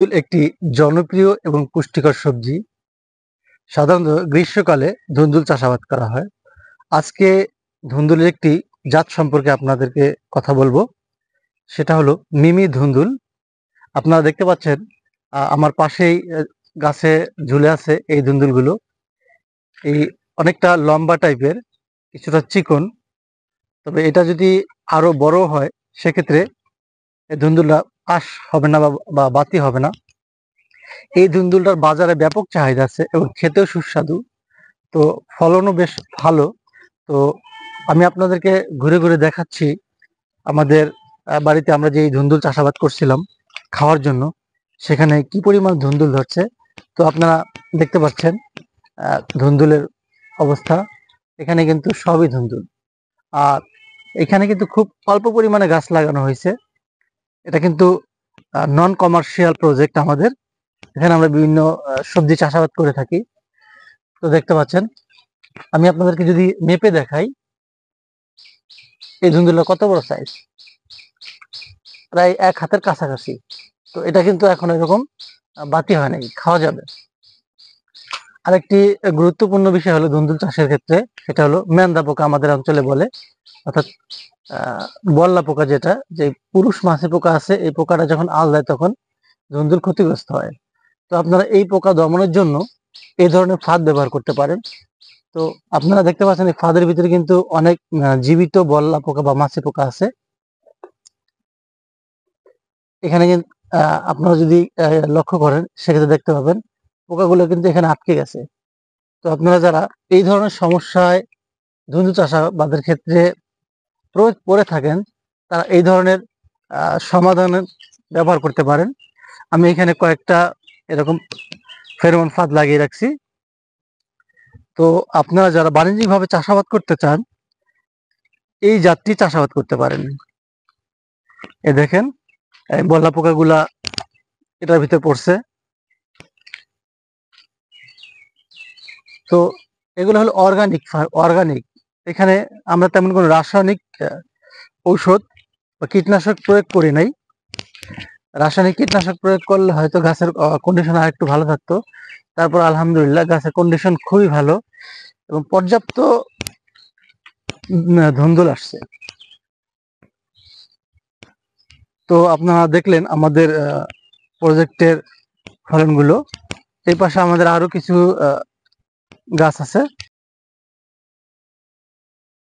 একটি জনপ্রিয় এবং পুষ্টিকর সবজি। সাধারণত গ্রীষ্মকালে ধুন্দুল চাষাবাদ করা হয়। আজকে ধুন্দুলের একটি জাত সম্পর্কে আপনাদেরকে কথা বলবো। সেটা হলো মিমি ধুন্দুল। আপনারা দেখতে পাচ্ছেন আমার পাশেই গাছে ঝুলে আছে এই ধুন্দুলগুলো। এই অনেকটা লম্বা টাইপের, কিছুটা চিকন। তবে এটা যদি আরো বড় হয় সেক্ষেত্রে এই ধুন্দুলটা পাস হবে না বা বাতি হবে না। এই ধুন্দুলটার বাজারে ব্যাপক চাহিদা আছে এবং খেতেও সুস্বাদু। তো ফলনও বেশ ভালো। তো আমি আপনাদেরকে ঘুরে ঘুরে দেখাচ্ছি আমাদের বাড়িতে আমরা যে এই ধুন্দুল চাষাবাদ করছিলাম খাওয়ার জন্য, সেখানে কি পরিমাণ ধুন্দুল ধরছে। তো আপনারা দেখতে পাচ্ছেন ধুন্দুলের অবস্থা। এখানে কিন্তু সবই ধুন্দুল। আর এখানে কিন্তু খুব অল্প পরিমাণে গাছ লাগানো হয়েছে। এটা কিন্তু নন কমার্শিয়াল প্রজেক্ট আমাদের। এখানে আমরা বিভিন্ন সবজি চাষাবাদ করে থাকি। তো দেখতে পাচ্ছেন, আমি আপনাদেরকে যদি মেপে দেখাই, এই ধুন্দুলটা কত বড় সাইজ, প্রায় এক হাতের কাছাকাছি। তো এটা কিন্তু এখন এরকম বাতি হয় নাই, খাওয়া যাবে। আরেকটি গুরুত্বপূর্ণ বিষয় হলো ধুন্দুল চাষের ক্ষেত্রে, সেটা হলো ম্যান্দা পোকা আমাদের অঞ্চলে বলে, অর্থাৎ বল্লা পোকা, যেটা যে পুরুষ মাছি পোকা আছে, এই পোকাটা যখন আল দেয় তখন ধুন্দুল ক্ষতিগ্রস্ত হয়। তো আপনারা এই পোকা দমনের জন্য এই ধরনের ফাঁদ ব্যবহার করতে পারেন। তো আপনারা দেখতে পাচ্ছেন এই ফাঁদের ভিতরে কিন্তু অনেক জীবিত বল্লা পোকা বা মাছি পোকা আছে। এখানে কিন্তু আপনারা যদি লক্ষ্য করেন সেক্ষেত্রে দেখতে পাবেন পোকাগুলো কিন্তু এখানে আটকে গেছে। তো আপনারা যারা এই ধরনের সমস্যায় ধুন্দুল চাষাবাদের ক্ষেত্রে পড়ে থাকেন, তারা এই ধরনের সমাধানের ব্যবহার করতে পারেন। আমি এখানে কয়েকটা এরকম ফেরোমন ফাঁদ লাগিয়ে রাখছি। তো আপনারা যারা বাণিজ্যিকভাবে চাষাবাদ করতে চান, এই জাতটি চাষাবাদ করতে পারেন। এ দেখেন এই বল্লা পোকাগুলা এটার ভিতরে পড়ছে। তো এগুলো হলো অর্গানিক। এখানে আমরা তেমন কোনো রাসায়নিক ঔষধ বা কীটনাশক প্রয়োগ করি নাই। রাসায়নিক কীটনাশক প্রয়োগ করলে হয়তো গাছের কন্ডিশন আর একটু ভালো থাকতো। তারপর আলহামদুলিল্লাহ গাছের কন্ডিশন খুবই ভালো এবং পর্যাপ্ত ধুন্দুল আসছে। তো আপনারা দেখলেন আমাদের প্রজেক্টের ফলনগুলো। এই পাশে আমাদের আরো কিছু গাছ আছে।